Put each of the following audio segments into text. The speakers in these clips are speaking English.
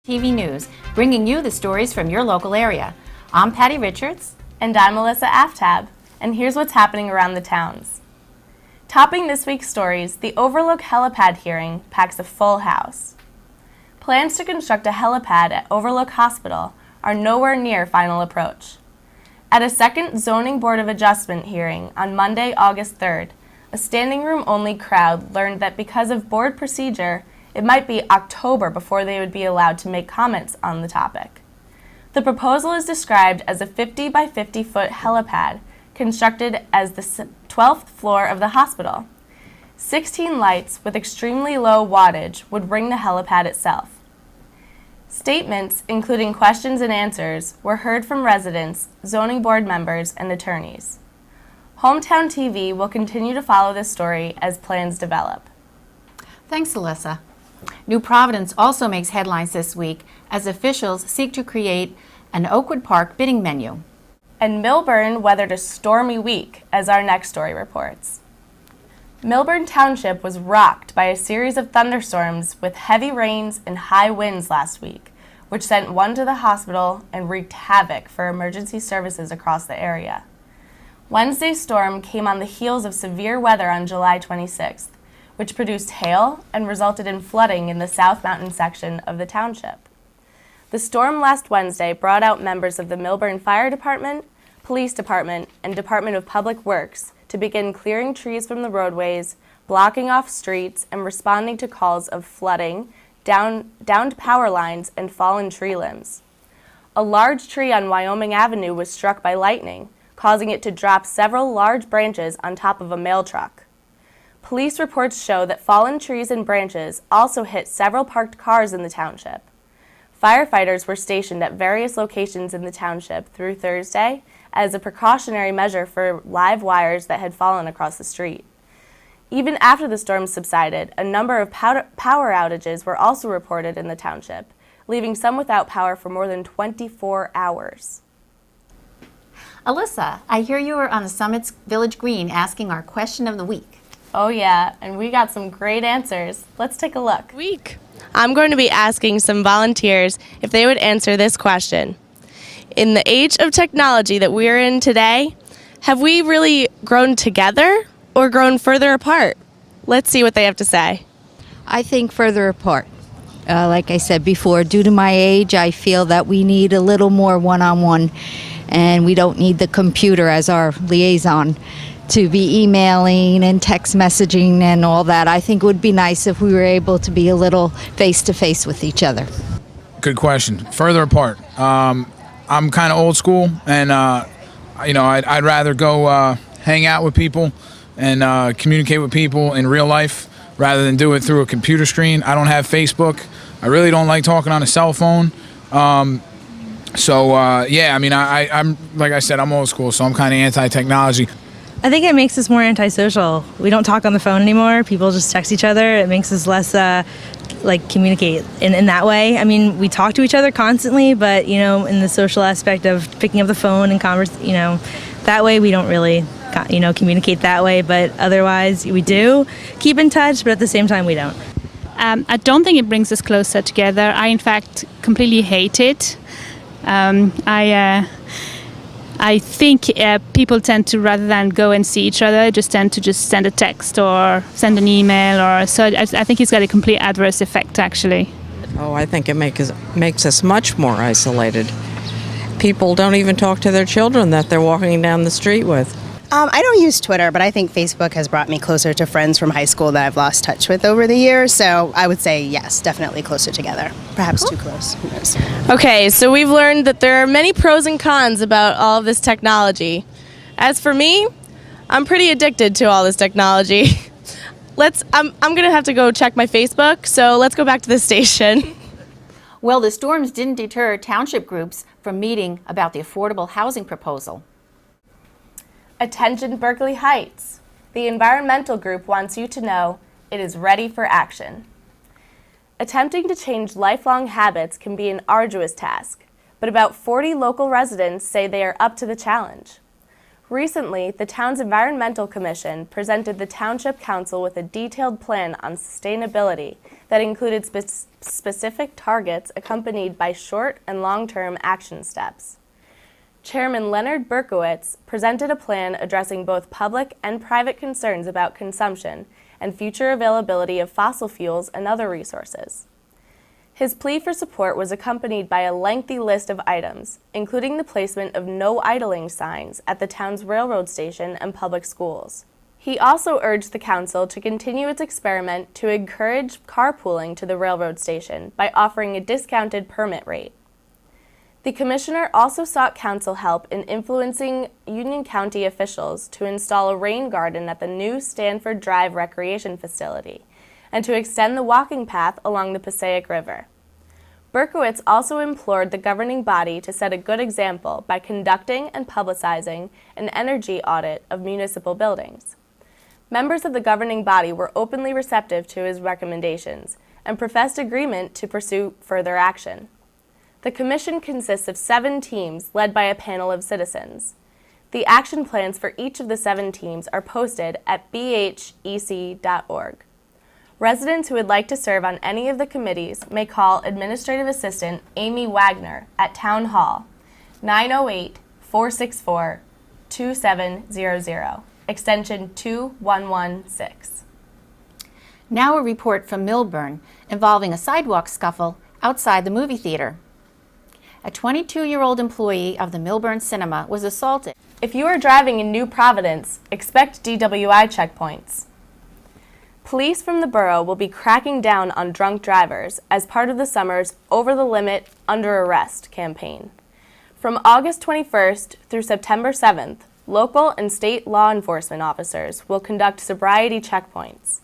TV News, bringing you the stories from your local area. I'm Patty Richards. And I'm Alyssa Aftab. And here's what's happening around the towns. Topping this week's stories, the Overlook helipad hearing packs a full house. Plans to construct a helipad at Overlook Hospital are nowhere near final approach. At a second Zoning Board of Adjustment hearing on Monday, August 3rd, a standing room only crowd learned that because of board procedure, it might be October before they would be allowed to make comments on the topic. The proposal is described as a 50 by 50 foot helipad constructed as the 12th floor of the hospital. 16 lights with extremely low wattage would ring the helipad itself. Statements, including questions and answers, were heard from residents, zoning board members, and attorneys. Hometown TV will continue to follow this story as plans develop. Thanks, Alyssa. New Providence also makes headlines this week as officials seek to create an Oakwood Park bidding menu. And Millburn weathered a stormy week, as our next story reports. Millburn Township was rocked by a series of thunderstorms with heavy rains and high winds last week, which sent one to the hospital and wreaked havoc for emergency services across the area. Wednesday's storm came on the heels of severe weather on July 26th, which produced hail and resulted in flooding in the South Mountain section of the township. The storm last Wednesday brought out members of the Millburn Fire Department, Police Department, and Department of Public Works to begin clearing trees from the roadways, blocking off streets, and responding to calls of flooding, downed power lines, and fallen tree limbs. A large tree on Wyoming Avenue was struck by lightning, causing it to drop several large branches on top of a mail truck. Police reports show that fallen trees and branches also hit several parked cars in the township. Firefighters were stationed at various locations in the township through Thursday as a precautionary measure for live wires that had fallen across the street. Even after the storm subsided, a number of power outages were also reported in the township, leaving some without power for more than 24 hours. Alyssa, I hear you were on the Summit's Village Green asking our question of the week. Oh yeah, and we got some great answers. Let's take a look. I'm going to be asking some volunteers if they would answer this question. In the age of technology that we're in today, have we really grown together or grown further apart? Let's see what they have to say. I think further apart. Like I said before, due to my age, I feel that we need a little more one-on-one, and we don't need the computer as our liaison to be emailing and text messaging and all that. I think it would be nice if we were able to be a little face-to-face with each other. Good question. Further apart. I'm kind of old school, and I'd rather go hang out with people and communicate with people in real life rather than do it through a computer screen. I don't have Facebook. I really don't like talking on a cell phone. I'm like I said, I'm old school, so I'm kind of anti-technology. I think it makes us more antisocial. We don't talk on the phone anymore. People just text each other. It makes us less communicate in that way. I mean, we talk to each other constantly, but in the social aspect of picking up the phone and that way we don't really communicate that way. But otherwise, we do keep in touch, but at the same time, we don't. I don't think it brings us closer together. I, in fact, completely hate it. I think people tend to, rather than go and see each other, tend to send a text or send an email. So I think it's got a complete adverse effect, actually. Oh, I think it makes us much more isolated. People don't even talk to their children that they're walking down the street with. I don't use Twitter, but I think Facebook has brought me closer to friends from high school that I've lost touch with over the years. So I would say yes, definitely closer together. Perhaps too close. Who knows? Okay, so we've learned that there are many pros and cons about all of this technology. As for me, I'm pretty addicted to all this technology. I'm going to have to go check my Facebook, so let's go back to the station. Well, the storms didn't deter township groups from meeting about the affordable housing proposal. Attention Berkeley Heights. The environmental group wants you to know it is ready for action. Attempting to change lifelong habits can be an arduous task, but about 40 local residents say they are up to the challenge. Recently, the town's Environmental Commission presented the Township Council with a detailed plan on sustainability that included specific targets accompanied by short and long-term action steps. Chairman Leonard Berkowitz presented a plan addressing both public and private concerns about consumption and future availability of fossil fuels and other resources. His plea for support was accompanied by a lengthy list of items, including the placement of no idling signs at the town's railroad station and public schools. He also urged the council to continue its experiment to encourage carpooling to the railroad station by offering a discounted permit rate. The commissioner also sought council help in influencing Union County officials to install a rain garden at the new Stanford Drive recreation facility and to extend the walking path along the Passaic River. Berkowitz also implored the governing body to set a good example by conducting and publicizing an energy audit of municipal buildings. Members of the governing body were openly receptive to his recommendations and professed agreement to pursue further action. The commission consists of 7 teams led by a panel of citizens. The action plans for each of the 7 teams are posted at bhec.org. Residents who would like to serve on any of the committees may call Administrative Assistant Amy Wagner at Town Hall, 908-464-2700, extension 2116. Now a report from Millburn involving a sidewalk scuffle outside the movie theater. A 22-year-old employee of the Millburn Cinema was assaulted. If you are driving in New Providence, expect DWI checkpoints. Police from the borough will be cracking down on drunk drivers as part of the summer's Over the Limit, Under Arrest campaign. From August 21st through September 7th, local and state law enforcement officers will conduct sobriety checkpoints.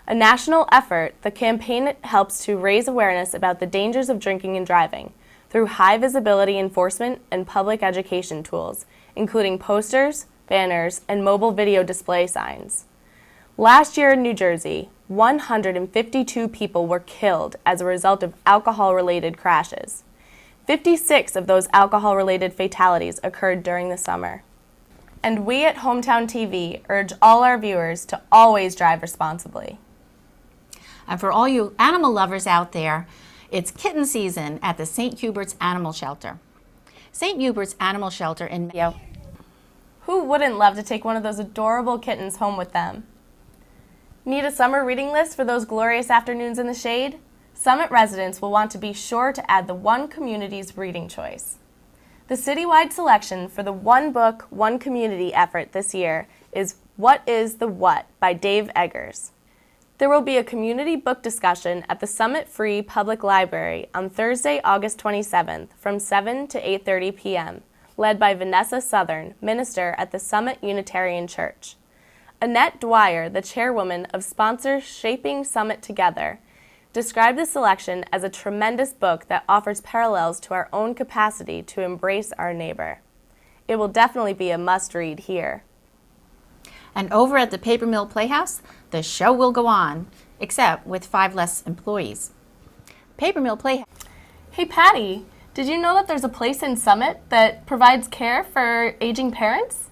A national effort, the campaign helps to raise awareness about the dangers of drinking and driving through high-visibility enforcement and public education tools, including posters, banners, and mobile video display signs. Last year in New Jersey, 152 people were killed as a result of alcohol-related crashes. 56 of those alcohol-related fatalities occurred during the summer. And we at Hometown TV urge all our viewers to always drive responsibly. And for all you animal lovers out there, it's kitten season at the St. Hubert's Animal Shelter. St. Hubert's Animal Shelter in Mayo. Who wouldn't love to take one of those adorable kittens home with them? Need a summer reading list for those glorious afternoons in the shade? Summit residents will want to be sure to add the One Community's reading choice. The citywide selection for the One Book, One Community effort this year is What is the What by Dave Eggers. There will be a community book discussion at the Summit Free Public Library on Thursday, August 27th from 7 to 8:30 p.m., led by Vanessa Southern, minister at the Summit Unitarian Church. Annette Dwyer, the chairwoman of sponsor Shaping Summit Together, described the selection as a tremendous book that offers parallels to our own capacity to embrace our neighbor. It will definitely be a must-read here. And over at the Paper Mill Playhouse, the show will go on, except with 5 less employees. Paper Mill Playhouse. Hey Patty, did you know that there's a place in Summit that provides care for aging parents?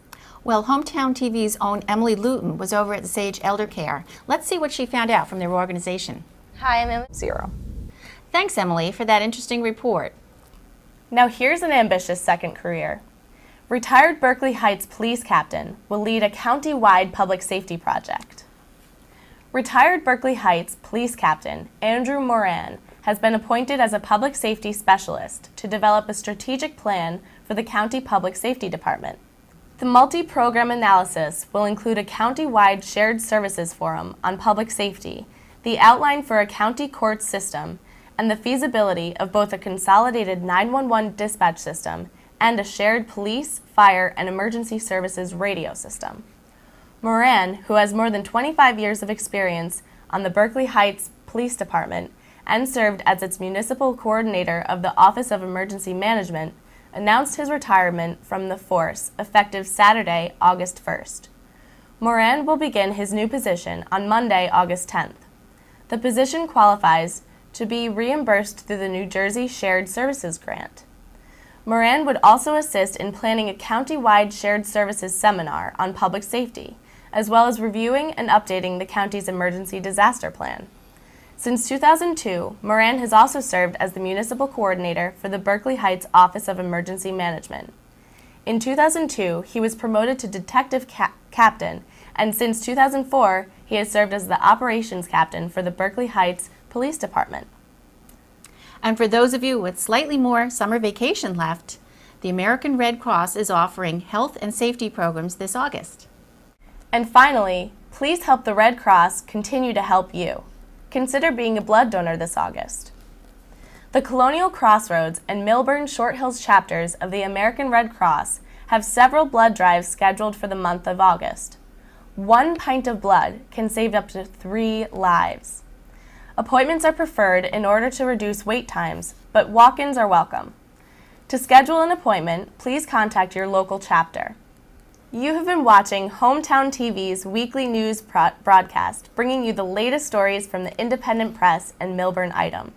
Well, Hometown TV's own Emily Luton was over at the Sage Elder Care. Let's see what she found out from their organization. Hi, I'm Emily. 0. Thanks, Emily, for that interesting report. Now here's an ambitious second career. Retired Berkeley Heights police captain will lead a county-wide public safety project. Retired Berkeley Heights police captain Andrew Moran has been appointed as a public safety specialist to develop a strategic plan for the county public safety department. The multi-program analysis will include a county-wide shared services forum on public safety, the outline for a county court system, and the feasibility of both a consolidated 911 dispatch system and a shared police, fire, and emergency services radio system. Moran, who has more than 25 years of experience on the Berkeley Heights Police Department and served as its municipal coordinator of the Office of Emergency Management, announced his retirement from the force effective Saturday, August 1st. Moran will begin his new position on Monday, August 10th. The position qualifies to be reimbursed through the New Jersey Shared Services Grant. Moran would also assist in planning a county-wide shared services seminar on public safety, as well as reviewing and updating the county's emergency disaster plan. Since 2002, Moran has also served as the municipal coordinator for the Berkeley Heights Office of Emergency Management. In 2002, he was promoted to detective captain, and since 2004, he has served as the operations captain for the Berkeley Heights Police Department. And for those of you with slightly more summer vacation left, the American Red Cross is offering health and safety programs this August. And finally, please help the Red Cross continue to help you. Consider being a blood donor this August. The Colonial Crossroads and Millburn Short Hills chapters of the American Red Cross have several blood drives scheduled for the month of August. 1 pint of blood can save up to 3 lives. Appointments are preferred in order to reduce wait times, but walk-ins are welcome. To schedule an appointment, please contact your local chapter. You have been watching Hometown TV's weekly news broadcast, bringing you the latest stories from the independent press and Millburn Item.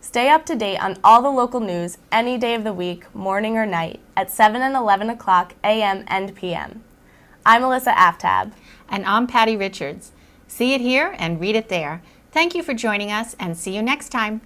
Stay up to date on all the local news any day of the week, morning or night, at 7 and 11 o'clock a.m. and p.m. I'm Alyssa Aftab. And I'm Patty Richards. See it here and read it there. Thank you for joining us, and see you next time.